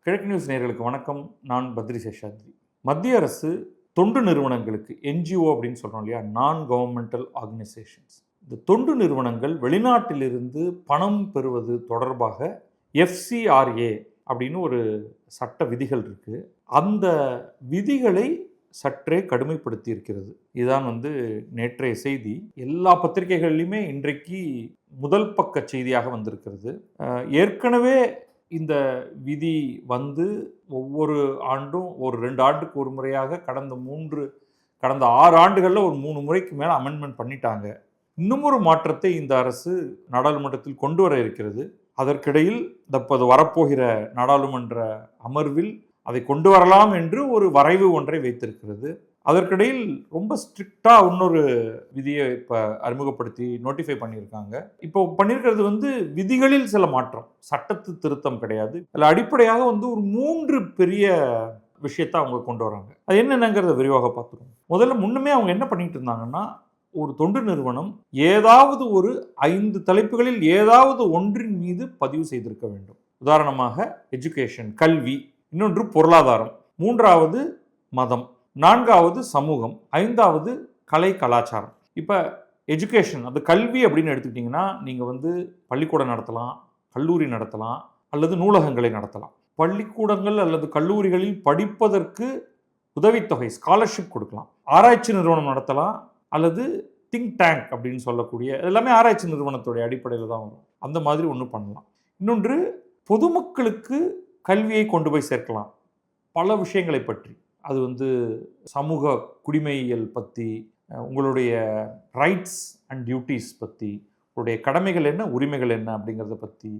கிழக்கு நியூஸ் நேயர்களுக்கு வணக்கம். நான் பத்ரி சேஷாத்ரி. மத்திய அரசு தொண்டு நிறுவனங்களுக்கு என்ஜிஓ அப்படின்னு சொல்கிறோம் இல்லையா, நான் கவர்மெண்டல் ஆர்கனைசேஷன்ஸ், இந்த தொண்டு நிறுவனங்கள் வெளிநாட்டிலிருந்து பணம் பெறுவது தொடர்பாக எஃப்சிஆர்ஏ அப்படின்னு ஒரு சட்ட விதிகள் இருக்குது. அந்த விதிகளை சற்றே கடுமைப்படுத்தி இருக்கிறது. இதுதான் நேற்றைய செய்தி. எல்லா பத்திரிகைகள்லையுமே இன்றைக்கு முதல் பக்க செய்தியாக வந்திருக்கிறது. ஏற்கனவே இந்த விதி ஒவ்வொரு ஆண்டும் ஒரு 2 ஆண்டுக்கு ஒரு முறையாக கடந்த 6 ஆண்டுகளில் ஒரு 3 முறைக்கு மேலே அமெண்ட்மெண்ட் பண்ணிட்டாங்க. இன்னும் ஒரு மாற்றத்தை இந்த அரசு நாடாளுமன்றத்தில் கொண்டு வர இருக்கிறது. அதற்கிடையில் தற்போது வரப்போகிற நாடாளுமன்ற அமர்வில் அதை கொண்டு வரலாம் என்று ஒரு வரைவு ஒன்றை வைத்திருக்கிறது. அதற்கிடையில் ரொம்ப ஸ்ட்ரிக்டாக இன்னொரு விதியை இப்போ அறிமுகப்படுத்தி நோட்டிஃபை பண்ணியிருக்காங்க. இப்போ பண்ணியிருக்கிறது விதிகளில் சில மாற்றம், சட்டத்து திருத்தம் கிடையாது. அதில் அடிப்படையாக ஒரு 3 பெரிய விஷயத்தை அவங்க கொண்டு வராங்க. அது என்னென்னங்கிறத விரிவாக பார்த்துருவோம். முதல்ல முன்னுமே அவங்க என்ன பண்ணிட்டு இருந்தாங்கன்னா, ஒரு தொண்டு நிறுவனம் ஏதாவது ஒரு 5 தலைப்புகளில் ஏதாவது ஒன்றின் மீது பதிவு செய்திருக்க வேண்டும். உதாரணமாக எஜுகேஷன், கல்வி, இன்னொன்று பொருளாதாரம், 3வது மதம், 4வது சமூகம், 5வது கலை கலாச்சாரம். இப்போ எஜுகேஷன், அது கல்வி அப்படின்னு எடுத்துக்கிட்டிங்கன்னா நீங்கள் பள்ளிக்கூடம் நடத்தலாம், கல்லூரி நடத்தலாம், அல்லது நூலகங்களை நடத்தலாம். பள்ளிக்கூடங்கள் அல்லது கல்லூரிகளில் படிப்பதற்கு உதவித்தொகை, ஸ்காலர்ஷிப் கொடுக்கலாம். ஆராய்ச்சி நிறுவனம் நடத்தலாம், அல்லது திங்க் டேங்க் அப்படின்னு சொல்லக்கூடிய எல்லாமே ஆராய்ச்சி நிறுவனத்துடைய அடிப்படையில் தான் வரும். அந்த மாதிரி ஒன்று பண்ணலாம். இன்னொன்று, பொதுமக்களுக்கு கல்வியை கொண்டு போய் சேர்க்கலாம் பல விஷயங்களை பற்றி. அது சமூக குடிமையியல் பற்றி, உங்களுடைய ரைட்ஸ் அண்ட் டியூட்டிஸ் பற்றி, உங்களுடைய கடமைகள் என்ன, உரிமைகள் என்ன அப்படிங்கிறத பற்றி,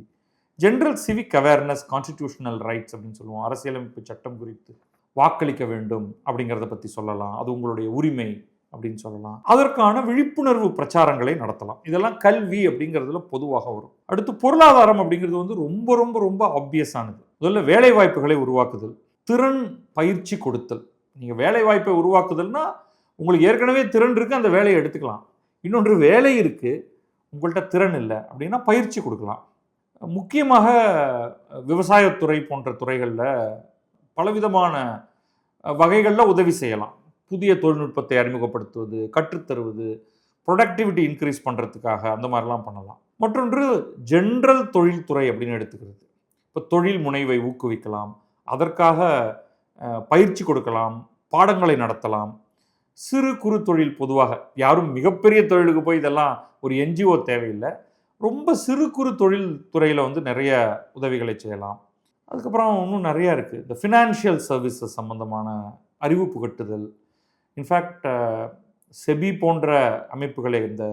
general civic awareness, constitutional rights அப்படின்னு சொல்லுவோம், அரசியலமைப்பு சட்டம் குறித்து வாக்களிக்க வேண்டும் அப்படிங்கிறத பற்றி சொல்லலாம். அது உங்களுடைய உரிமை அப்படின்னு சொல்லலாம். அதற்கான விழிப்புணர்வு பிரச்சாரங்களை நடத்தலாம். இதெல்லாம் கல்வி அப்படிங்கிறதுல பொதுவாக வரும். அடுத்து பொருளாதாரம் அப்படிங்கிறது ரொம்ப ரொம்ப ரொம்ப ஆப்வியஸானது. முதல்ல வேலை வாய்ப்புகளை உருவாக்குதல், திறன் பயிற்சி கொடுத்தல். நீங்கள் வேலை வாய்ப்பை உருவாக்குதல்னா உங்களுக்கு ஏற்கனவே திறன் இருக்குது, அந்த வேலையை எடுத்துக்கலாம். இன்னொன்று, வேலை இருக்குது, உங்கள்கிட்ட திறன் இல்லை அப்படின்னா பயிற்சி கொடுக்கலாம். முக்கியமாக விவசாயத்துறை போன்ற துறைகளில் பலவிதமான வகைகளில் உதவி செய்யலாம். புதிய தொழில்நுட்பத்தை அறிமுகப்படுத்துவது, கற்றுத்தருவது, ப்ரொடக்டிவிட்டி இன்க்ரீஸ் பண்ணுறதுக்காக அந்த மாதிரிலாம் பண்ணலாம். மற்றொன்று, ஜென்ரல் தொழில்துறை அப்படின்னு எடுத்துக்கிறது. இப்போ தொழில் முனைவை ஊக்குவிக்கலாம், அதற்காக பயிற்சி கொடுக்கலாம், பாடங்களை நடத்தலாம். சிறு குறு தொழில், பொதுவாக யாரும் மிகப்பெரிய தொழிலுக்கு போய் இதெல்லாம் ஒரு என்ஜிஓ தேவையில்லை. ரொம்ப சிறு குறு தொழில் துறையில் நிறைய உதவிகளை செய்யலாம். அதுக்கப்புறம் இன்னும் நிறையா இருக்குது. இந்த ஃபினான்ஷியல் சர்வீசஸ் சம்மந்தமான அறிவு புகட்டுதல். இன்ஃபேக்ட் செபி போன்ற அமைப்புகளே, இந்த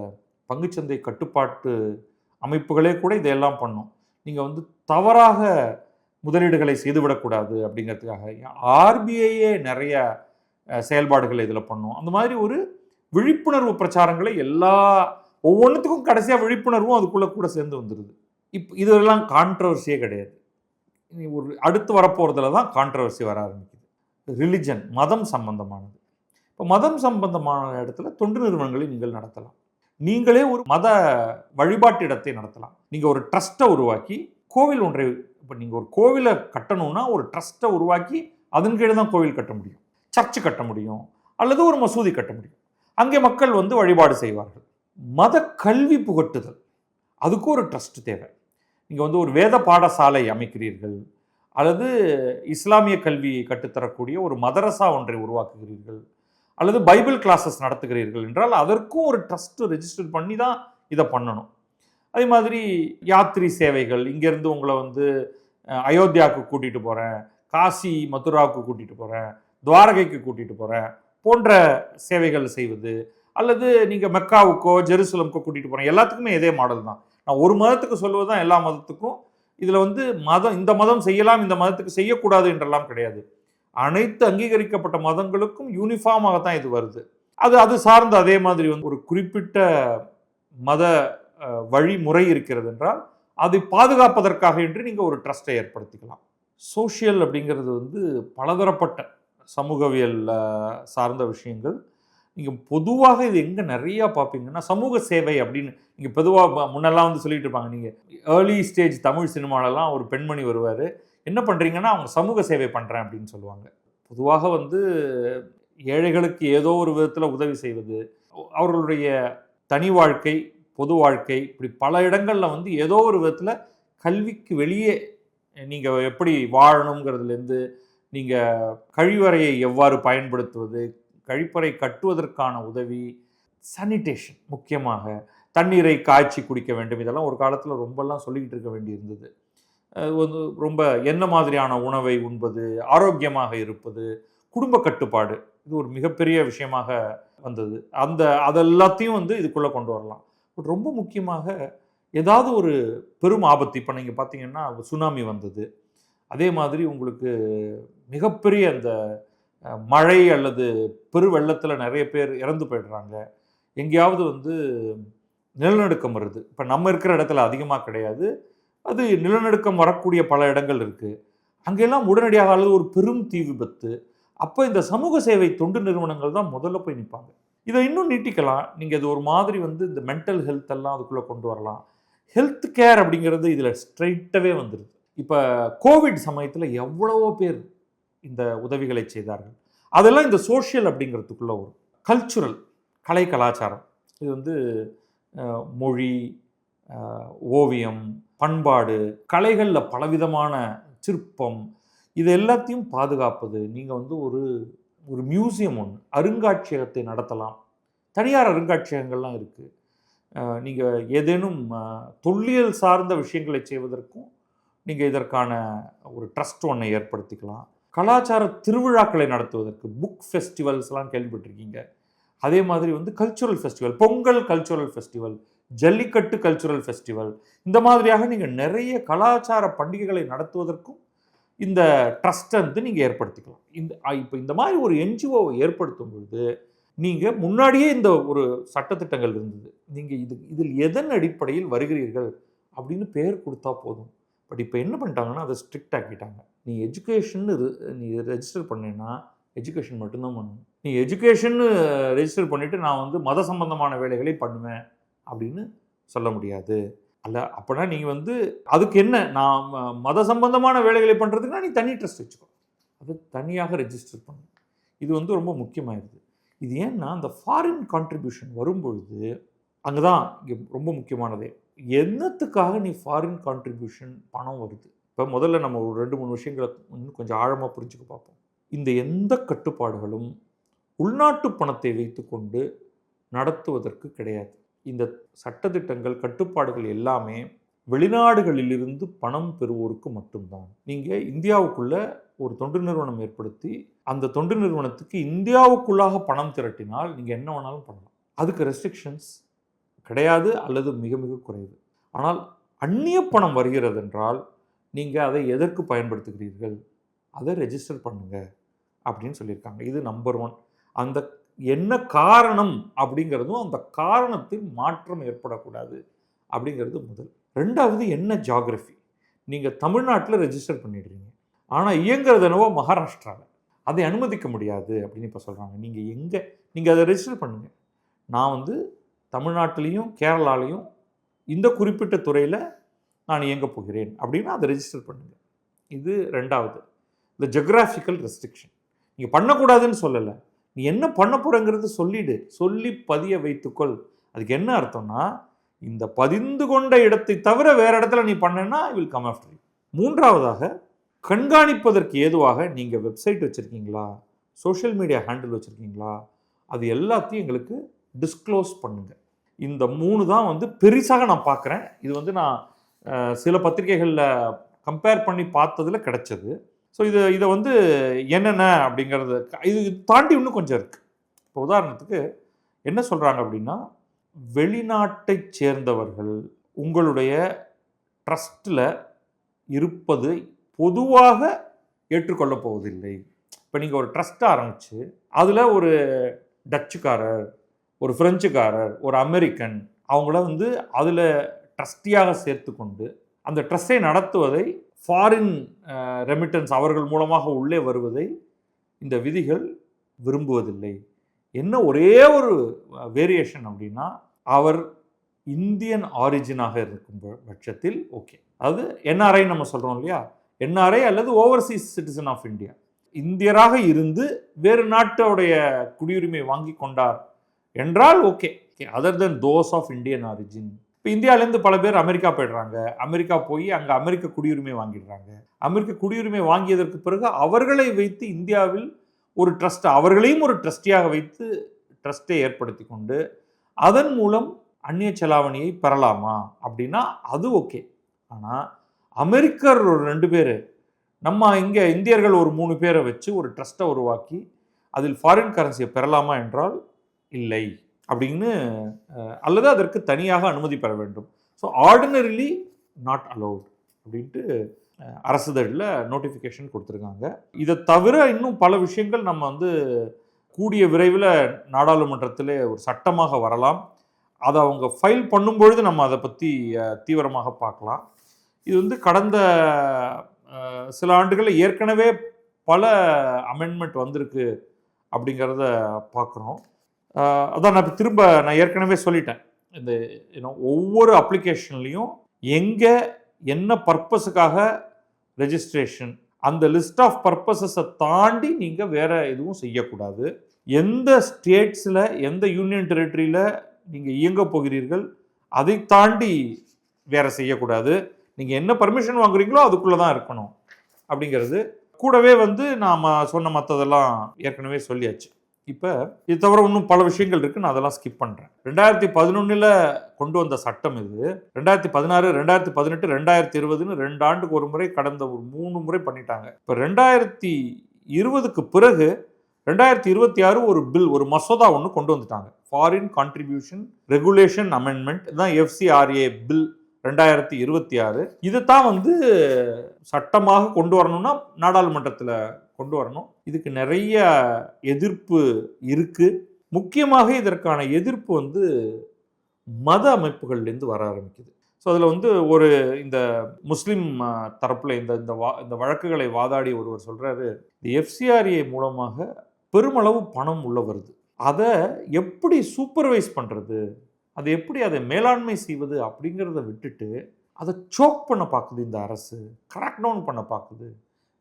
பங்குச்சந்தை கட்டுப்பாட்டு அமைப்புகளே கூட இதையெல்லாம் பண்ணும். நீங்கள் தவறாக முதலீடுகளை செய்துவிடக்கூடாது அப்படிங்கிறதுக்காக ஆர்பிஐயே நிறைய செயல்பாடுகளை இதில் பண்ணும். அந்த மாதிரி ஒரு விழிப்புணர்வு பிரச்சாரங்களை ஒவ்வொன்றுத்துக்கும் கடைசியாக விழிப்புணர்வும் அதுக்குள்ளே கூட சேர்ந்து வந்துடுது. இதெல்லாம் கான்ட்ரவர்சியே கிடையாது. ஒரு அடுத்து வரப்போகிறதுல தான் கான்ட்ரவர்சி வர ஆரம்பிக்குது. ரிலிஜன், மதம் சம்பந்தமானது. இப்போ மதம் சம்பந்தமான இடத்துல தொண்டு நிறுவனங்களை நீங்கள் நடத்தலாம். நீங்களே ஒரு மத வழிபாட்டு இடத்தை நடத்தலாம். நீங்கள் ஒரு ட்ரஸ்ட்டை உருவாக்கி, கோவில் ஒன்றை, இப்போ நீங்கள் ஒரு கோவிலை கட்டணும்னா ஒரு ட்ரஸ்ட்டை உருவாக்கி அதன் கீழே தான் கோவில் கட்ட முடியும், சர்ச்சு கட்ட முடியும், அல்லது ஒரு மசூதி கட்ட முடியும். அங்கே மக்கள் வழிபாடு செய்வார்கள். மத கல்வி புகட்டுதல், அதுக்கு ஒரு ட்ரஸ்ட் தேவை. நீங்கள் ஒரு வேத பாடசாலை அமைக்கிறீர்கள், அல்லது இஸ்லாமிய கல்வியை கற்றுத்தரக்கூடிய ஒரு மதரசா ஒன்றை உருவாக்குகிறீர்கள், அல்லது பைபிள் கிளாஸஸ் நடத்துகிறீர்கள் என்றால் அதற்கும் ஒரு ட்ரஸ்ட் ரெஜிஸ்டர் பண்ணி தான் இதை பண்ணணும். அதே மாதிரி யாத்திரை சேவைகள், இங்கேருந்து உங்களை அயோத்தியாவுக்கு கூட்டிகிட்டு போகிறேன், காசி மதுராவுக்கு கூட்டிகிட்டு போகிறேன், துவாரகைக்கு கூட்டிகிட்டு போகிறேன் போன்ற சேவைகள் செய்வது, அல்லது நீங்கள் மெக்காவுக்கோ ஜெருசலமுக்கோ கூட்டிகிட்டு போகிறேன், எல்லாத்துக்குமே இதே மாடல் தான். நான் ஒரு மதத்துக்கு சொல்வது தான் எல்லா மதத்துக்கும். இதில் மதம், இந்த மதம் செய்யலாம், இந்த மதத்துக்கு செய்யக்கூடாது என்றெல்லாம் கிடையாது. அனைத்து அங்கீகரிக்கப்பட்ட மதங்களுக்கும் யூனிஃபார்மாக தான் இது வருது. அது சார்ந்த அதே மாதிரி ஒரு குறிப்பிட்ட மத வழிமுறை இருக்கிறது என்றால் அதை பாதுகாப்பதற்காக என்று நீங்கள் ஒரு ட்ரஸ்ட்டை ஏற்படுத்திக்கலாம். சோஷியல் அப்படிங்கிறது பலதரப்பட்ட சமூகவியல் சார்ந்த விஷயங்கள். நீங்கள் பொதுவாக இது எங்கே நிறையா பார்ப்பீங்கன்னா, சமூக சேவை அப்படின்னு நீங்கள் பொதுவாக முன்னெல்லாம் சொல்லிட்டு இருப்பாங்க. நீங்கள் ஏர்லி ஸ்டேஜ் தமிழ் சினிமாலெலாம் ஒரு பெண்மணி வருவார், என்ன பண்ணுறீங்கன்னா அவங்க சமூக சேவை பண்ணுறேன் அப்படின்னு சொல்லுவாங்க. பொதுவாக வந்து ஏழைகளுக்கு ஏதோ ஒரு விதத்தில் உதவி செய்வது, அவர்களுடைய தனி வாழ்க்கை, பொது வாழ்க்கை, இப்படி பல இடங்களில் வந்து ஏதோ ஒரு விதத்தில் கல்விக்கு வெளியே நீங்கள் எப்படி வாழணுங்கிறதுலேருந்து, நீங்கள் கழிவறையை எவ்வாறு பயன்படுத்துவது, கழிப்பறை கட்டுவதற்கான உதவி, சானிடேஷன் முக்கியமாக தண்ணீரை காய்ச்சி குடிக்க வேண்டும், இதெல்லாம் ஒரு காலத்தில் ரொம்பலாம் சொல்லிக்கிட்டு இருக்க வேண்டி இருந்தது. வந்து ரொம்ப என்ன மாதிரியான உணவை உண்பது, ஆரோக்கியமாக இருப்பது, குடும்ப கட்டுப்பாடு, இது ஒரு மிகப்பெரிய விஷயமாக வந்தது. அதெல்லாத்தையும் வந்து இதுக்குள்ளே கொண்டு வரலாம். பட் ரொம்ப முக்கியமாக ஏதாவது ஒரு பெரும் ஆபத்து, இப்போ நீங்கள் பார்த்தீங்கன்னா சுனாமி வந்தது, அதே மாதிரி உங்களுக்கு மிகப்பெரிய அந்த மழை அல்லது பெரு வெள்ளத்தில் நிறைய பேர் இறந்து போயிடுறாங்க. எங்கேயாவது வந்து நிலநடுக்கம் வருது. இப்போ நம்ம இருக்கிற இடத்துல அதிகமாக கிடையாது, அது நிலநடுக்கம் வரக்கூடிய பல இடங்கள் இருக்குது. அங்கெல்லாம் உடனடியாக அல்லது ஒரு பெரும் தீ விபத்து, அப்போ இந்த சமூக சேவை தொண்டு நிறுவனங்கள் தான் முதல்ல போய் நிற்பாங்க. இதை இன்னும் நீட்டிக்கலாம். நீங்கள் இது ஒரு மாதிரி வந்து இந்த மென்டல் ஹெல்த் எல்லாம் அதுக்குள்ளே கொண்டு வரலாம். ஹெல்த் கேர் அப்படிங்கிறது இதில் ஸ்ட்ரைட்டாகவே வந்துடுது. இப்போ கோவிட் சமயத்தில் எவ்வளவோ பேர் இந்த உதவிகளை செய்தார்கள். அதெல்லாம் இந்த சோஷியல் அப்படிங்கிறதுக்குள்ளே வரும். கல்ச்சுரல், கலை கலாச்சாரம், இது வந்து மொழி, ஓவியம், பண்பாடு, கலைகளில் பலவிதமான சிற்பம், இது எல்லாத்தையும் பாதுகாப்பது. நீங்கள் வந்து ஒரு மியூசியம் ஒன்று, அருங்காட்சியகத்தை நடத்தலாம். தனியார் அருங்காட்சியகங்கள்லாம் இருக்குது. நீங்கள் ஏதேனும் தொல்லியல் சார்ந்த விஷயங்களை செய்வதற்கும் நீங்கள் இதற்கான ஒரு ட்ரஸ்ட் ஒன்றை ஏற்படுத்திக்கலாம். கலாச்சார திருவிழாக்களை நடத்துவதற்கு புக் ஃபெஸ்டிவல்ஸ்லாம் கேள்விப்பட்டிருக்கீங்க. அதே மாதிரி வந்து cultural festival, Pongal cultural festival, jallikattu cultural festival, இந்த மாதிரியாக நீங்கள் நிறைய கலாச்சார பண்டிகைகளை நடத்துவதற்கும் இந்த ட்ரஸ்ட்டை வந்து நீங்கள் ஏற்படுத்திக்கலாம். இப்போ இந்த மாதிரி ஒரு என்ஜிஓவை ஏற்படுத்தும் பொழுது நீங்கள் முன்னாடியே இந்த ஒரு சட்டத்திட்டங்கள் இருந்தது. நீங்கள் இதில் எதன் அடிப்படையில் வருகிறீர்கள் அப்படின்னு பேர் கொடுத்தா போதும். பட் இப்போ என்ன பண்ணிட்டாங்கன்னா அதை ஸ்ட்ரிக்ட் ஆக்கிட்டாங்க. நீ எஜுகேஷன்னு நீ ரெஜிஸ்டர் பண்ணேன்னா எஜுகேஷன் மட்டும்தான் பண்ணணும். நீ எஜுகேஷன்னு ரெஜிஸ்டர் பண்ணிவிட்டு நான் வந்து மத சம்பந்தமான வேலைகளை பண்ணுவேன் அப்படின்னு சொல்ல முடியாது. அல்ல, அப்படின்னா நீங்கள் வந்து அதுக்கு என்ன, நான் மத சம்பந்தமான வேலைகளை பண்ணுறதுக்குன்னா நீ தனி ட்ரஸ்ட் வச்சுக்கோ, அது தனியாக ரெஜிஸ்டர் பண்ணு. இது வந்து ரொம்ப முக்கியமாயிருது. இது ஏன்னா அந்த ஃபாரின் கான்ட்ரிபியூஷன் வரும்பொழுது அங்கே தான் இங்கே ரொம்ப முக்கியமானதே. என்னத்துக்காக நீ ஃபாரின் கான்ட்ரிபியூஷன் பணம் வருது? இப்போ முதல்ல நம்ம ஒரு 2-3 விஷயங்களை இன்னும் கொஞ்சம் ஆழமாக புரிஞ்சுக்க பார்ப்போம். இந்த எந்த கட்டுப்பாடுகளும் உள்நாட்டு பணத்தை வைத்துக்கொண்டு நடத்துவதற்கு கிடையாது. இந்த சட்டத்திட்டங்கள், கட்டுப்பாடுகள் எல்லாமே வெளிநாடுகளிலிருந்து பணம் பெறுவோருக்கு மட்டும்தான். நீங்கள் இந்தியாவுக்குள்ள ஒரு தொண்டு நிறுவனம் ஏற்படுத்தி அந்த தொண்டு நிறுவனத்துக்கு இந்தியாவுக்குள்ளாக பணம் திரட்டினால் நீங்கள் என்ன வேணாலும் பண்ணலாம். அதுக்கு ரெஸ்ட்ரிக்ஷன்ஸ் கிடையாது அல்லது மிக மிக குறைவு. ஆனால் அந்நிய பணம் வருகிறது என்றால் நீங்கள் அதை எதற்கு பயன்படுத்துகிறீர்கள், அதை ரெஜிஸ்டர் பண்ணுங்க அப்படின்னு சொல்லியிருக்காங்க. இது நம்பர் 1. அந்த என்ன காரணம் அப்படிங்கிறதும் அந்த காரணத்தில் மாற்றம் ஏற்படக்கூடாது அப்படிங்கிறது முதல். 2வது என்ன ஜியாகிரஃபி. நீங்கள் தமிழ்நாட்டில் ரெஜிஸ்டர் பண்ணிடுறீங்க, ஆனால் இயங்குறது என்னவோ மகாராஷ்டிராவில், அதை அனுமதிக்க முடியாது அப்படின்னு இப்போ சொல்கிறாங்க. நீங்கள் அதை ரெஜிஸ்டர் பண்ணுங்கள். நான் வந்து தமிழ்நாட்டிலையும் கேரளாலையும் இந்த குறிப்பிட்ட துறையில் நான் இயங்க போகிறேன் அப்படின்னா அதை ரெஜிஸ்டர் பண்ணுங்கள். இது 2வது. இந்த ஜியோகிராஃபிக்கல் ரெஸ்ட்ரிக்ஷன். நீங்கள் பண்ணக்கூடாதுன்னு சொல்லலை, நீ என்ன பண்ண போகிறங்கிறது சொல்லி பதிய வைத்துக்கொள். அதுக்கு என்ன அர்த்தம்னா, இந்த பதிந்து கொண்ட இடத்தை தவிர வேறு இடத்துல நீ பண்ணேன்னா I will come after you. 3வதாக கண்காணிப்பதற்கு ஏதுவாக நீங்கள் வெப்சைட் வச்சுருக்கீங்களா, சோஷியல் மீடியா ஹேண்டில் வச்சுருக்கீங்களா, அது எல்லாத்தையும் எங்களுக்கு டிஸ்க்ளோஸ் பண்ணுங்கள். இந்த 3 தான் வந்து பெருசாக நான் பார்க்குறேன். இது வந்து நான் சில பத்திரிகைகளில் கம்பேர் பண்ணி பார்த்ததில் கிடைச்சது. ஸோ இதை வந்து என்னென்ன அப்படிங்கிறது இது தாண்டி இன்னும் கொஞ்சம் இருக்குது. இப்போ உதாரணத்துக்கு என்ன சொல்கிறாங்க அப்படின்னா, வெளிநாட்டை சேர்ந்தவர்கள் உங்களுடைய ட்ரஸ்ட்டில் இருப்பது பொதுவாக ஏற்றுக்கொள்ளப் போவதில்லை. இப்போ நீங்கள் ஒரு ட்ரஸ்ட் ஆரம்பித்து அதில் ஒரு டச்சுக்காரர், ஒரு ஃப்ரெஞ்சுக்காரர், ஒரு அமெரிக்கன், அவங்கள வந்து அதில் ட்ரஸ்டியாக சேர்த்து கொண்டு அந்த ட்ரஸ்ட்டை நடத்துவதை, ஃபாரின் ரெமிட்டன்ஸ் அவர்கள் மூலமாக உள்ளே வருவதை இந்த விதிகள் விரும்புவதில்லை. என்ன ஒரே ஒரு வேரியேஷன் அப்படின்னா, அவர் இந்தியன் ஆரிஜினாக இருக்கும் பட்சத்தில் ஓகே, அதாவது என்ஆர்ஐ நம்ம சொல்கிறோம் இல்லையா, என்ஆர்ஐ அல்லது ஓவர்சீஸ் சிட்டிசன் ஆஃப் இந்தியா, இந்தியராக இருந்து வேறு நாட்டோடைய குடியுரிமை வாங்கி கொண்டார் என்றால் okay. Other than those of Indian origin. இப்போ இந்தியாவிலேருந்து பல பேர் அமெரிக்கா போயிடுறாங்க. அமெரிக்கா போய் அங்கே அமெரிக்க குடியுரிமை வாங்கிடுறாங்க. அமெரிக்க குடியுரிமை வாங்கியதற்கு பிறகு அவர்களை வைத்து இந்தியாவில் ஒரு ட்ரஸ்ட், அவர்களையும் ஒரு ட்ரஸ்டியாக வைத்து ட்ரஸ்ட்டை ஏற்படுத்தி கொண்டு அதன் மூலம் அந்நிய செலாவணியை பெறலாமா அப்படின்னா அது ஓகே. ஆனால் அமெரிக்கர் ஒரு 2 பேர், நம்ம இங்கே இந்தியர்கள் ஒரு 3 பேரை வச்சு ஒரு ட்ரஸ்ட்டை உருவாக்கி அதில் ஃபாரின் கரன்சியை பெறலாமா என்றால் இல்லை அப்படின்னு, அல்லது அதற்கு தனியாக அனுமதி பெற வேண்டும். ஸோ ஆர்டினரிலி நாட் அலௌட் அப்படின்ட்டு அரசுதழில் நோட்டிஃபிகேஷன் கொடுத்துருக்காங்க. இதை தவிர இன்னும் பல விஷயங்கள் நம்ம வந்து கூடிய விரைவில் நாடாளுமன்றத்தில் ஒரு சட்டமாக வரலாம். அதை அவங்க ஃபைல் பண்ணும்பொழுது நம்ம அதை பற்றி தீவிரமாக பார்க்கலாம். இது வந்து கடந்த சில ஆண்டுகளில் ஏற்கனவே பல அமெண்ட்மெண்ட் வந்திருக்கு அப்படிங்கிறத பார்க்குறோம். அதான் நான் ஏற்கனவே சொல்லிட்டேன், இந்த ஒவ்வொரு அப்ளிகேஷன்லையும் எங்கே என்ன பர்பஸுக்காக ரெஜிஸ்ட்ரேஷன், அந்த லிஸ்ட் ஆஃப் பர்பஸஸை தாண்டி நீங்கள் வேறு எதுவும் செய்யக்கூடாது. எந்த ஸ்டேட்ஸில் எந்த யூனியன் டெரிட்டரியில் நீங்கள் இயங்க போகிறீர்கள் அதை தாண்டி வேறு செய்யக்கூடாது. நீங்கள் என்ன பர்மிஷன் வாங்குறீங்களோ அதுக்குள்ளே தான் இருக்கணும் அப்படிங்கிறது. கூடவே வந்து நாம் சொன்ன மற்றதெல்லாம் ஏற்கனவே சொல்லியாச்சு. இப்போ இது தவிர இன்னும் பல விஷயங்கள் இருக்குது, நான் அதெல்லாம் ஸ்கிப் பண்ணுறேன். 2011 கொண்டு வந்த சட்டம் இது. 2016, 2018, 2020ன்னு 2 ஆண்டுக்கு ஒரு முறை, கடந்த ஒரு 3 முறை பண்ணிட்டாங்க. இப்போ 2020க்கு பிறகு 2026 ஒரு பில், ஒரு மசோதா ஒன்று கொண்டு வந்துட்டாங்க. ஃபாரின் கான்ட்ரிபியூஷன் ரெகுலேஷன் அமெண்ட்மெண்ட், தான் FCRA பில் 2026. இதைத்தான் வந்து சட்டமாக கொண்டு வரணும்னா நாடாளுமன்றத்தில் கொண்டு வரணும். இதுக்கு நிறைய எதிர்ப்பு இருக்கு. முக்கியமாக இதற்கான எதிர்ப்பு வந்து மத அமைப்புகள்லேருந்து வர ஆரம்பிக்குது. ஸோ அதில் வந்து ஒரு இந்த முஸ்லீம் தரப்பில் இந்த வழக்குகளை வாதாடி ஒருவர் சொல்கிறாரு, இந்த FCRA மூலமாக பெருமளவு பணம் உள்ள வருது, அதை எப்படி சூப்பர்வைஸ் பண்ணுறது, அதை எப்படி அதை மேலாண்மை செய்வது அப்படிங்கிறத விட்டுட்டு அதை சோக் பண்ண பார்க்குது இந்த அரசு, கிராக் டவுன் பண்ண பார்க்குது,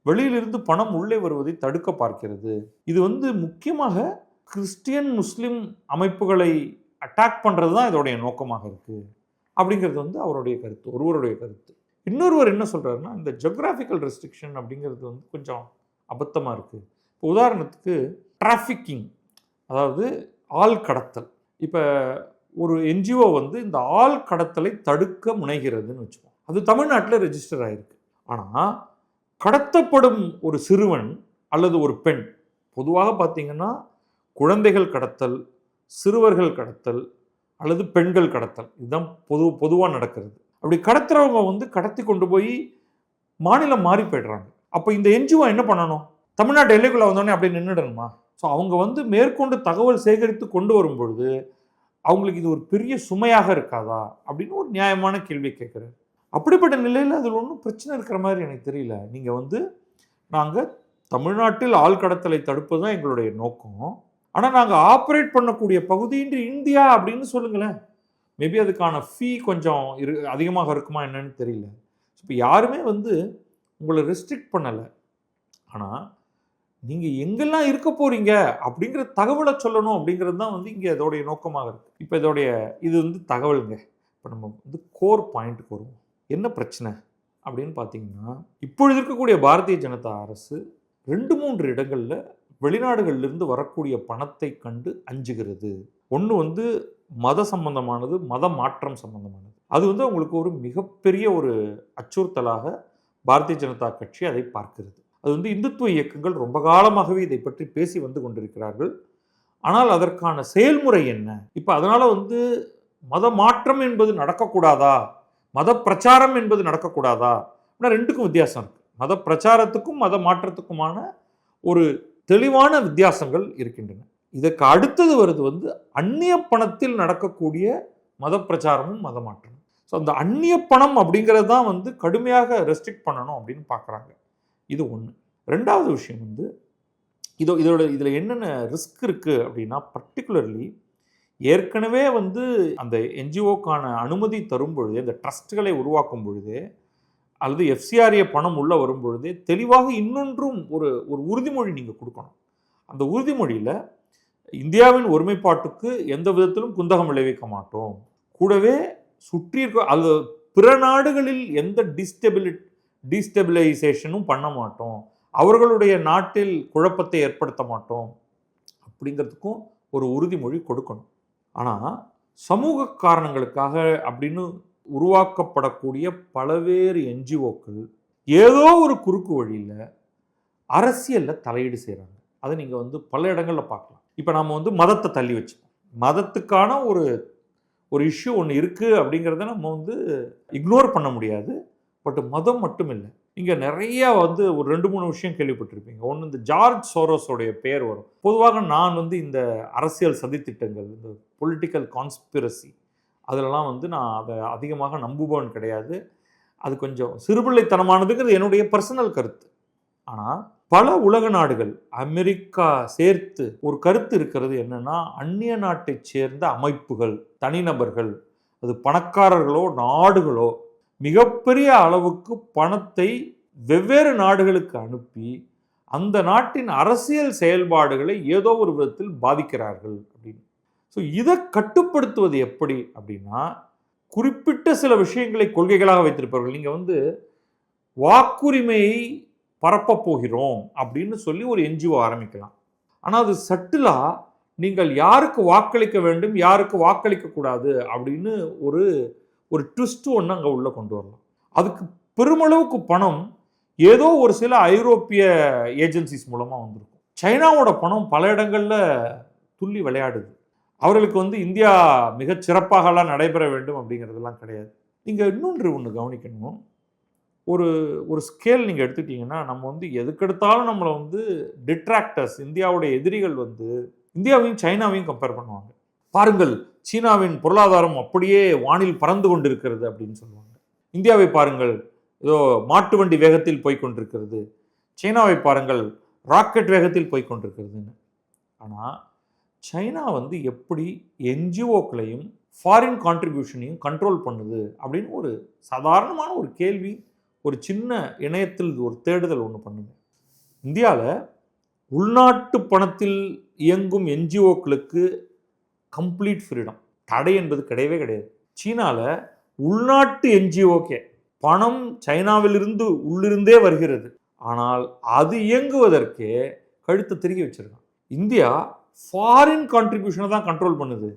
வெளியிலிருந்து பணம் உள்ளே வருவதை தடுக்க பார்க்கிறது. இது வந்து முக்கியமாக கிறிஸ்டியன் முஸ்லீம் அமைப்புகளை அட்டாக் பண்ணுறது தான் இதோடைய நோக்கமாக இருக்குது அப்படிங்கிறது வந்து அவருடைய கருத்து, ஒருவருடைய கருத்து. இன்னொருவர் என்ன சொல்கிறாருன்னா, இந்த ஜியோகிராஃபிக்கல் ரெஸ்ட்ரிக்ஷன் அப்படிங்கிறது வந்து கொஞ்சம் அபத்தமாக இருக்குது. இப்போ உதாரணத்துக்கு டிராஃபிக்கிங், அதாவது ஆள் கடத்தல். இப்போ ஒரு NGO வந்து இந்த ஆள் கடத்தலை தடுக்க முனைகிறதுன்னு வச்சுக்கோம். அது தமிழ்நாட்டில் ரெஜிஸ்டர் ஆகிருக்கு. ஆனால் கடத்தப்படும் ஒரு சிறுவன் அல்லது ஒரு பெண், பொதுவாக பார்த்தீங்கன்னா குழந்தைகள் கடத்தல், சிறுவர்கள் கடத்தல் அல்லது பெண்கள் கடத்தல், இதுதான் பொதுவாக நடக்கிறது. அப்படி கடத்துறவங்க வந்து கடத்தி கொண்டு போய் மாநிலம் மாறி போய்டுறாங்க. அப்போ இந்த NGO என்ன பண்ணணும்? தமிழ்நாட்டு எல்லைக்குள்ளே வந்தோடனே அப்படி நின்றுடணுமா? ஸோ அவங்க வந்து மேற்கொண்டு தகவல் சேகரித்து கொண்டு வரும்பொழுது அவங்களுக்கு இது ஒரு பெரிய சுமையாக இருக்காதா அப்படின்னு ஒரு நியாயமான கேள்வி கேட்குறாரு. அப்படிப்பட்ட நிலையில் அதில் ஒன்றும் பிரச்சனை இருக்கிற மாதிரி எனக்கு தெரியல. நீங்கள் வந்து நாங்கள் தமிழ்நாட்டில் ஆள் கடத்தலை தடுப்பது தான் எங்களுடைய நோக்கம், ஆனால் நாங்கள் ஆப்ரேட் பண்ணக்கூடிய பகுதி இந்தியா அப்படின்னு சொல்லுங்களேன். மேபி அதுக்கான ஃபீ கொஞ்சம் அதிகமாக இருக்குமா என்னன்னு தெரியல. இப்போ யாருமே வந்து உங்களை ரெஸ்ட்ரிக்ட் பண்ணலை, ஆனால் நீங்கள் எங்கெல்லாம் இருக்க போகிறீங்க அப்படிங்கிற தகவலை சொல்லணும் அப்படிங்கிறது தான் வந்து இங்கே இதோடைய நோக்கமாக இருக்குது. இப்போ இது வந்து தகவலுங்க. இப்போ நம்ம வந்து கோர் பாயிண்ட்டுக்கு வருவோம். என்ன பிரச்சனை அப்படின்னு பார்த்தீங்கன்னா, இப்பொழுது இருக்கக்கூடிய பாரதிய ஜனதா அரசு 2-3 இடங்களில் வெளிநாடுகளிலிருந்து வரக்கூடிய பணத்தை கண்டு அஞ்சுகிறது. ஒன்று வந்து மத சம்பந்தமானது, மத மாற்றம் சம்பந்தமானது. அது வந்து அவங்களுக்கு ஒரு மிகப்பெரிய ஒரு அச்சுறுத்தலாக பாரதிய ஜனதா கட்சி அதை பார்க்கிறது. அது வந்து இந்துத்துவ இயக்கங்கள் ரொம்ப காலமாகவே இதை பற்றி பேசி வந்து கொண்டிருக்கிறார்கள். ஆனால் அதற்கான செயல்முறை என்ன? இப்போ அதனால் வந்து மத மாற்றம் என்பது நடக்கக்கூடாதா, மத பிரச்சாரம் என்பது நடக்கக்கூடாதா? ஆனால் 2க்கும் வித்தியாசம் இருக்குது. மத பிரச்சாரத்துக்கும் மத மாற்றத்துக்குமான ஒரு தெளிவான வித்தியாசங்கள் இருக்கின்றன. இதற்கு அடுத்தது வருது வந்து அந்நிய பணத்தில் நடக்கக்கூடிய மத பிரச்சாரமும் மத மாற்றமும். ஸோ அந்த அந்நிய பணம் அப்படிங்கிறது தான் வந்து கடுமையாக ரெஸ்ட்ரிக்ட் பண்ணணும் அப்படின்னு பார்க்குறாங்க. இது ஒன்று. 2வது விஷயம் வந்து இதில் என்னென்ன ரிஸ்க் இருக்குது அப்படின்னா, பர்டிகுலர்லி ஏற்கனவே வந்து அந்த NGOக்கான அனுமதி தரும் பொழுது, இந்த ட்ரஸ்ட்களை உருவாக்கும் பொழுது அல்லது எஃப்சிஆர்ஏ பணம் உள்ளே வரும்பொழுதே தெளிவாக இன்னொன்றும் ஒரு ஒரு உறுதிமொழி நீங்கள் கொடுக்கணும். அந்த உறுதிமொழியில் இந்தியாவின் ஒருமைப்பாட்டுக்கு எந்த விதத்திலும் குந்தகம் விளைவிக்க மாட்டோம், கூடவே சுற்றி இருக்க அது பிற நாடுகளில் எந்த டீஸ்டெபிலைசேஷனும் பண்ண மாட்டோம், அவர்களுடைய நாட்டில் குழப்பத்தை ஏற்படுத்த மாட்டோம் அப்படிங்கிறதுக்கும் ஒரு உறுதிமொழி கொடுக்கணும். ஆனால் சமூக காரணங்களுக்காக அப்படின்னு உருவாக்கப்படக்கூடிய பல்வேறு என்ஜிஓக்கள் ஏதோ ஒரு குறுக்கு வழியில் அரசியலில் தலையீடு செய்கிறாங்க. அதை நீங்கள் பல இடங்களில் பார்க்கலாம். இப்போ நம்ம மதத்தை தள்ளி வச்சுப்போம். மதத்துக்கான ஒரு ஒரு இஷ்யூ ஒன்று இருக்குது அப்படிங்கிறத நம்ம இக்னோர் பண்ண முடியாது. பட் மதம் மட்டும் இல்லை, இங்கே நிறையா ஒரு 2-3 விஷயம் கேள்விப்பட்டிருப்பீங்க. ஒன்று, இந்த ஜார்ஜ் சோரோஸோடைய பேர் வரும். பொதுவாக நான் இந்த அரசியல் சதித்திட்டங்கள், இந்த பொலிட்டிக்கல் கான்ஸ்பிரசி, அதிலலாம் நான் அதை அதிகமாக நம்புபவன் கிடையாது. அது கொஞ்சம் சிறுபிள்ளைத்தனமானதுங்கிறது என்னுடைய பர்சனல் கருத்து. ஆனால் பல உலக நாடுகள், அமெரிக்கா சேர்த்து ஒரு கருத்து இருக்கிறது என்னன்னா, அந்நிய நாட்டை சேர்ந்த அமைப்புகள், தனிநபர்கள், அது பணக்காரர்களோ நாடுகளோ மிகப்பெரிய அளவுக்கு பணத்தை வெவ்வேறு நாடுகளுக்கு அனுப்பி அந்த நாட்டின் அரசியல் செயல்பாடுகளை ஏதோ ஒரு விதத்தில் பாதிக்கிறார்கள் அப்படின்னு. ஸோ இதை கட்டுப்படுத்துவது எப்படி அப்படின்னா, குறிப்பிட்ட சில விஷயங்களை கொள்கைகளாக வைத்திருப்பார்கள். நீங்கள் வாக்குரிமையை பரப்ப போகிறோம் அப்படின்னு சொல்லி ஒரு என்ஜிஓ ஆரம்பிக்கலாம். ஆனால் அது சட்டிலாக நீங்கள் யாருக்கு வாக்களிக்க வேண்டும், யாருக்கு வாக்களிக்க கூடாது அப்படின்னு ஒரு ஒரு ட்விஸ்ட் ஒன்று அங்கே உள்ளே கொண்டு வரலாம். அதுக்கு பெருமளவுக்கு பணம் ஏதோ ஒரு சில ஐரோப்பிய ஏஜென்சிஸ் மூலமாக வந்திருக்கும். சைனாவோட பணம் பல இடங்களில் துள்ளி விளையாடுது. அவர்களுக்கு இந்தியா மிகச் சிறப்பாகலாம் நடைபெற வேண்டும் அப்படிங்கிறதெல்லாம் கிடையாது. நீங்கள் இன்னொன்று ஒன்று கவனிக்கணும். ஒரு ஒரு ஸ்கேல் நீங்கள் எடுத்துக்கிட்டிங்கன்னா, நம்ம எதுக்கெடுத்தாலும் நம்மளை டிட்ராக்டர்ஸ், இந்தியாவுடைய எதிரிகள் இந்தியாவையும் சைனாவையும் கம்பேர் பண்ணுவாங்க. பாருங்கள், சீனாவின் பொருளாதாரம் அப்படியே வானில் பறந்து கொண்டிருக்கிறது அப்படின்னு சொல்லுவாங்க. இந்தியாவை பாருங்கள், ஏதோ மாட்டு வண்டி வேகத்தில் போய்கொண்டிருக்கிறது. சைனாவை பாருங்கள், ராக்கெட் வேகத்தில் போய்கொண்டிருக்கிறதுன்னு. ஆனால் சைனா எப்படி என்ஜிஓக்களையும் ஃபாரின் கான்ட்ரிபியூஷனையும் கண்ட்ரோல் பண்ணுது அப்படின்னு ஒரு சாதாரணமான ஒரு கேள்வி ஒரு சின்ன இணையத்தில் ஒரு தேடுதல் ஒன்று பண்ணுங்க. இந்தியாவில் உள்நாட்டு பணத்தில் இயங்கும் என்ஜிஓக்களுக்கு கம்ப்ளீட் ஃப்ரீடம், தடை என்பது கிடையவே கிடையாது. சீனாவில் உள்நாட்டு என்ஜிஓக்கே பணம் சைனாவிலிருந்து உள்ளிருந்தே வருகிறது, ஆனால் அது இயங்குவதற்கே கழுத்தை திருகி வச்சிருக்கான். இந்தியா ஃபாரின் கான்ட்ரிபியூஷனை தான் கண்ட்ரோல் பண்ணுது,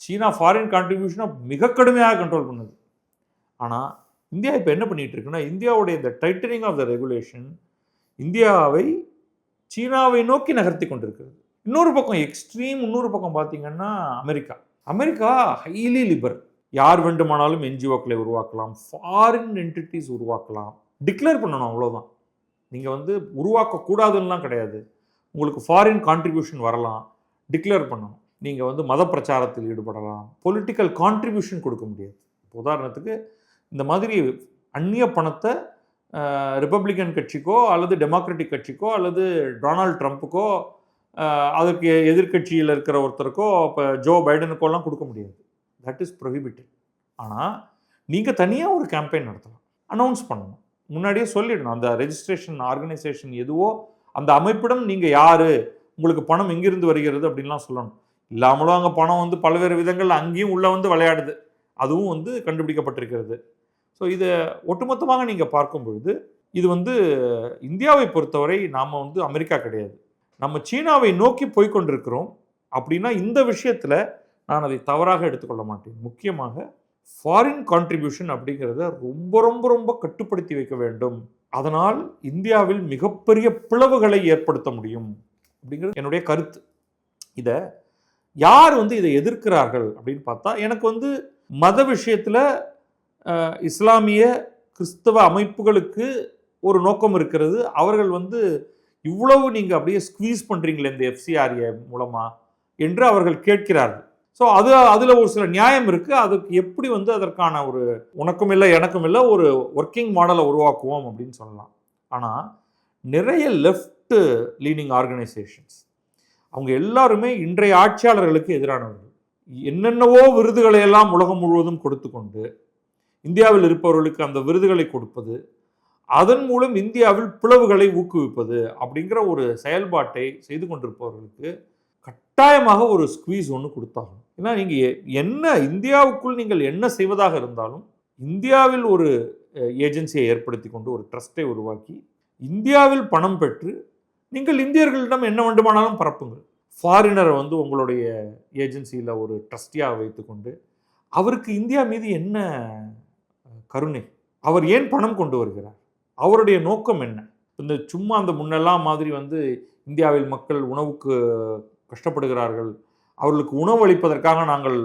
சீனா ஃபாரின் கான்ட்ரிபியூஷனை மிக கடுமையாக கண்ட்ரோல் பண்ணுது. ஆனால் இந்தியா இப்போ என்ன பண்ணிட்டு இருக்குன்னா, இந்தியாவுடைய இந்த டைட்டனிங் ஆஃப் த ரெகுலேஷன் இந்தியாவை சீனாவை நோக்கி நகர்த்தி கொண்டிருக்கிறது. இன்னொரு பக்கம் எக்ஸ்ட்ரீம், இன்னொரு பக்கம் பார்த்தீங்கன்னா அமெரிக்கா ஹைலி லிபரல். யார் வேண்டுமானாலும் என்ஜிஓக்களை உருவாக்கலாம், ஃபாரின் என்டிட்டிஸ் உருவாக்கலாம், டிக்ளேர் பண்ணணும், அவ்வளோதான். நீங்கள் உருவாக்கக்கூடாதுன்னெலாம் கிடையாது. உங்களுக்கு ஃபாரின் கான்ட்ரிபியூஷன் வரலாம், டிக்ளேர் பண்ணணும். நீங்கள் மத பிரச்சாரத்தில் ஈடுபடலாம், பொலிட்டிக்கல் கான்ட்ரிபியூஷன் கொடுக்க முடியாது. உதாரணத்துக்கு இந்த மாதிரி அந்நிய பணத்தை ரிப்பப்ளிகன் கட்சிக்கோ அல்லது டெமோக்ராட்டிக் கட்சிக்கோ அல்லது டொனால்ட் ட்ரம்ப்புக்கோ அதுக்கு எதிர்கட்சியில் இருக்கிற ஒருத்தருக்கோ இப்போ ஜோ பைடனுக்கோலாம் கொடுக்க முடியாது. That is prohibited. ஆனால் நீங்கள் தனியாக ஒரு கேம்பெயின் நடத்தலாம், அனௌன்ஸ் பண்ணணும், முன்னாடியே சொல்லிடணும். அந்த ரெஜிஸ்ட்ரேஷன் ஆர்கனைசேஷன் எதுவோ அந்த அமைப்பிடம் நீங்கள் யார், உங்களுக்கு பணம் எங்கிருந்து வருகிறது அப்படின்லாம் சொல்லணும். இல்லாமலும் அங்கே பணம் பல்வேறு விதங்கள் அங்கேயும் உள்ளே விளையாடுது, அதுவும் கண்டுபிடிக்கப்பட்டிருக்கிறது. ஸோ இதை ஒட்டுமொத்தமாக நீங்கள் பார்க்கும் பொழுது இது இந்தியாவை பொறுத்தவரை நாம் அமெரிக்கா கிடையாது, நம்ம சீனாவை நோக்கி போய்கொண்டிருக்கிறோம். அப்படின்னா இந்த விஷயத்தில் நான் அதை தவறாக எடுத்துக்கொள்ள மாட்டேன். முக்கியமாக ஃபாரின் கான்ட்ரிபியூஷன் அப்படிங்கிறத ரொம்ப ரொம்ப ரொம்ப கட்டுப்படுத்தி வைக்க வேண்டும். அதனால் இந்தியாவில் மிகப்பெரிய பிளவுகளை ஏற்படுத்த முடியும் அப்படிங்கிறது என்னுடைய கருத்து. இதை யார் இதை எதிர்க்கிறார்கள் அப்படின்னு பார்த்தா, எனக்கு மத விஷயத்தில் இஸ்லாமிய கிறிஸ்தவ அமைப்புகளுக்கு ஒரு நோக்கம் இருக்கிறது. அவர்கள் இவ்வளவு நீங்கள் அப்படியே ஸ்குவீஸ் பண்ணுறீங்களே இந்த எஃப்சிஆர்ஏ மூலமாக என்று அவர்கள் கேட்கிறார்கள். ஸோ அதில் ஒரு சில நியாயம் இருக்குது. அதுக்கு எப்படி அதற்கான ஒரு உனக்கும் இல்லை எனக்கும் இல்லை ஒரு ஒர்க்கிங் மாடலை உருவாக்குவோம் அப்படின்னு சொல்லலாம். ஆனால் நிறைய லெஃப்ட் லீனிங் ஆர்கனைசேஷன்ஸ் அவங்க எல்லாருமே இன்றைய ஆட்சியாளர்களுக்கு எதிரானவர்கள். என்னென்னவோ விருதுகளை எல்லாம் உலகம் முழுவதும் கொடுத்து கொண்டு இந்தியாவில் இருப்பவர்களுக்கு அந்த விருதுகளை கொடுப்பது, அதன் மூலம் இந்தியாவில் பிளவுகளை ஊக்குவிப்பது அப்படிங்கிற ஒரு செயல்பாட்டை செய்து கொண்டிருப்பவர்களுக்கு கட்டாயமாக ஒரு ஸ்குவீஸ் ஒன்று கொடுத்தாகும். ஏன்னா நீங்கள் என்ன இந்தியாவுக்குள் நீங்கள் என்ன செய்வதாக இருந்தாலும் இந்தியாவில் ஒரு ஏஜென்சியை ஏற்படுத்தி கொண்டு ஒரு ட்ரஸ்ட்டை உருவாக்கி இந்தியாவில் பணம் பெற்று நீங்கள் இந்தியர்களிடம் என்ன வேண்டுமானாலும் பரப்புங்கள். ஃபாரினரை உங்களுடைய ஏஜென்சியில் ஒரு ட்ரஸ்டியாக வைத்துக்கொண்டு அவருக்கு இந்தியா மீது என்ன கருணை, அவர் ஏன் பணம் கொண்டு வருகிறார், அவருடைய நோக்கம் என்ன? இந்த சும்மா அந்த முன்னெல்லாம் மாதிரி இந்தியாவில் மக்கள் உணவுக்கு கஷ்டப்படுகிறார்கள், அவர்களுக்கு உணவு அளிப்பதற்காக நாங்கள்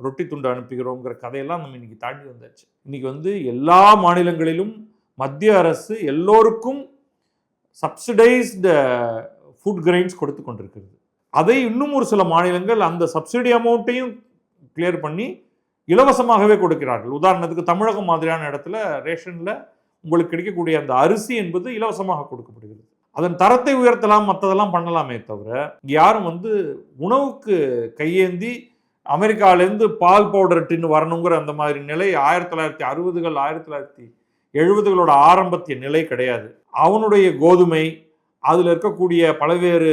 ரொட்டி துண்டு அனுப்புகிறோங்கிற கதையெல்லாம் நம்ம இன்னைக்கு தாண்டி வந்தாச்சு. இன்னைக்கு எல்லா மாநிலங்களிலும் மத்திய அரசு எல்லோருக்கும் சப்சிடைஸ்டு ஃபுட் கிரெயின்ஸ் கொடுத்து கொண்டிருக்கிறது. அதை இன்னும் ஒரு சில மாநிலங்கள் அந்த சப்சிடி அமௌண்ட்டையும் கிளியர் பண்ணி இலவசமாகவே கொடுக்கிறார்கள். உதாரணத்துக்கு தமிழகம் மாதிரியான இடத்துல ரேஷனில் உங்களுக்கு கிடைக்கக்கூடிய அந்த அரிசி என்பது இலவசமாக கொடுக்கப்படுகிறது. அதன் தரத்தை உயர்த்தலாம், மற்றதெல்லாம் பண்ணலாமே தவிர யாரும் உணவுக்கு கையேந்தி அமெரிக்காவிலேருந்து பால் பவுடர் டின்னு வரணுங்கிற அந்த மாதிரி நிலை 1960கள் 1970களோட ஆரம்பத்திய நிலை கிடையாது. அவனுடைய கோதுமை அதில் இருக்கக்கூடிய பல்வேறு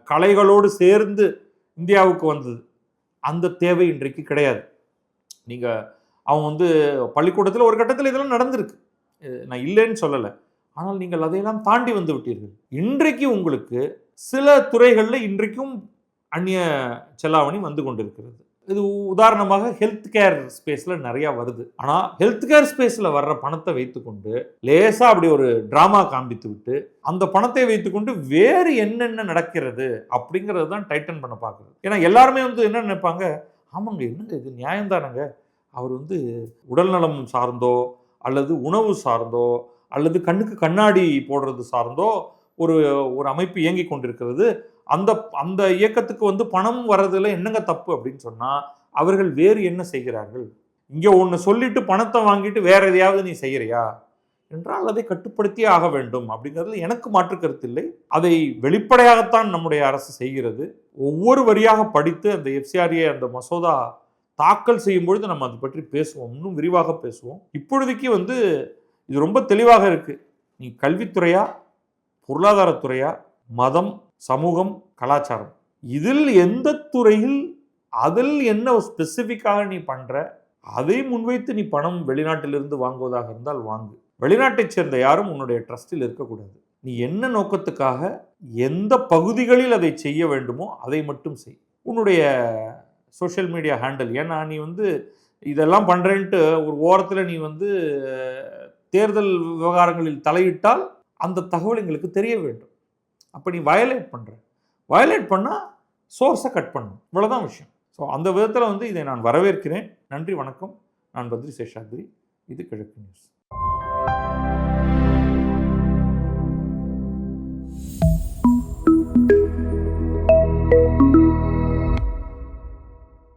கலைகளோடு சேர்ந்து இந்தியாவுக்கு வந்தது. அந்த தேவை இன்றைக்கு கிடையாது. நீங்கள் அவன் பள்ளிக்கூடத்தில் ஒரு கட்டத்தில் இதெல்லாம் நடந்திருக்கு, நான் இல்லைன்னு சொல்லலை. ஆனால் நீங்கள் அதையெல்லாம் தாண்டி வந்து விட்டீர்கள். இன்றைக்கு உங்களுக்கு சில துறைகளில் இன்றைக்கும் அந்நிய செலாவணி வந்து கொண்டிருக்கிறது. இது உதாரணமாக ஹெல்த் கேர் ஸ்பேஸில் நிறையா வருது. ஆனால் ஹெல்த் கேர் ஸ்பேஸில் வர்ற பணத்தை வைத்துக்கொண்டு லேசாக அப்படி ஒரு ட்ராமா காண்பித்து விட்டு அந்த பணத்தை வைத்துக்கொண்டு வேறு என்னென்ன நடக்கிறது அப்படிங்கிறது தான் டைட்டன் பண்ண பார்க்குறது. ஏன்னா எல்லாருமே என்ன நினைப்பாங்க, ஆமாங்க என்னங்க இது நியாயம்தானங்க, அவர் உடல்நலம் சார்ந்தோ அல்லது உணவு சார்ந்தோ அல்லது கண்ணுக்கு கண்ணாடி போடுறது சார்ந்தோ ஒரு அமைப்பு இயங்கி கொண்டிருக்கிறது, அந்த இயக்கத்துக்கு பணம் வர்றதுல என்னங்க தப்பு அப்படின்னு சொன்னால் அவர்கள் வேறு என்ன செய்கிறார்கள்? இங்கே ஒன்று சொல்லிட்டு பணத்தை வாங்கிட்டு வேற எதையாவது நீ செய்கிறியா என்றால் அதை கட்டுப்படுத்தியே ஆக வேண்டும் அப்படிங்கிறதுல எனக்கு மாற்று கருத்து இல்லை. அதை வெளிப்படையாகத்தான் நம்முடைய அரசு செய்கிறது. ஒவ்வொரு வரியாக படித்து அந்த எஃப்சிஆர்ஏ அந்த மசோதா தாக்கல் செய்யும் பொழுது நம்ம அதை பற்றி பேசுவோம், இன்னும் விரிவாக பேசுவோம். இப்பொழுதைக்கு இது ரொம்ப தெளிவாக இருக்குது. நீ கல்வித்துறையா, பொருளாதாரத்துறையா, மதம், சமூகம், கலாச்சாரம், இதில் எந்த துறையில் அதில் என்ன ஸ்பெசிஃபிக்காக நீ பண்ணுற அதை முன்வைத்து நீ பணம் வெளிநாட்டிலிருந்து வாங்குவதாக இருந்தால் வாங்கு. வெளிநாட்டைச் சேர்ந்த யாரும் உன்னுடைய ட்ரஸ்டில் இருக்கக்கூடாது. நீ என்ன நோக்கத்துக்காக எந்த பகுதிகளில் அதை செய்ய வேண்டுமோ அதை மட்டும் செய். உன்னுடைய சோஷியல் மீடியா ஹேண்டில், ஏன்னா நீ இதெல்லாம் பண்ணுறேன்ட்டு ஒரு ஓரத்தில் நீ தேர்தல் விவகாரங்களில் தலையிட்டால் அந்த தகவல் எங்களுக்கு தெரிய வேண்டும். அப்போ நீ வயலேட் பண்ணால் சோர்ஸை கட் பண்ணணும், இவ்வளோதான் விஷயம். ஸோ அந்த விதத்தில் இதை நான் வரவேற்கிறேன். நன்றி, வணக்கம். நான் பத்ரி சேஷாத்ரி. இது கிழக்கு நியூஸ்.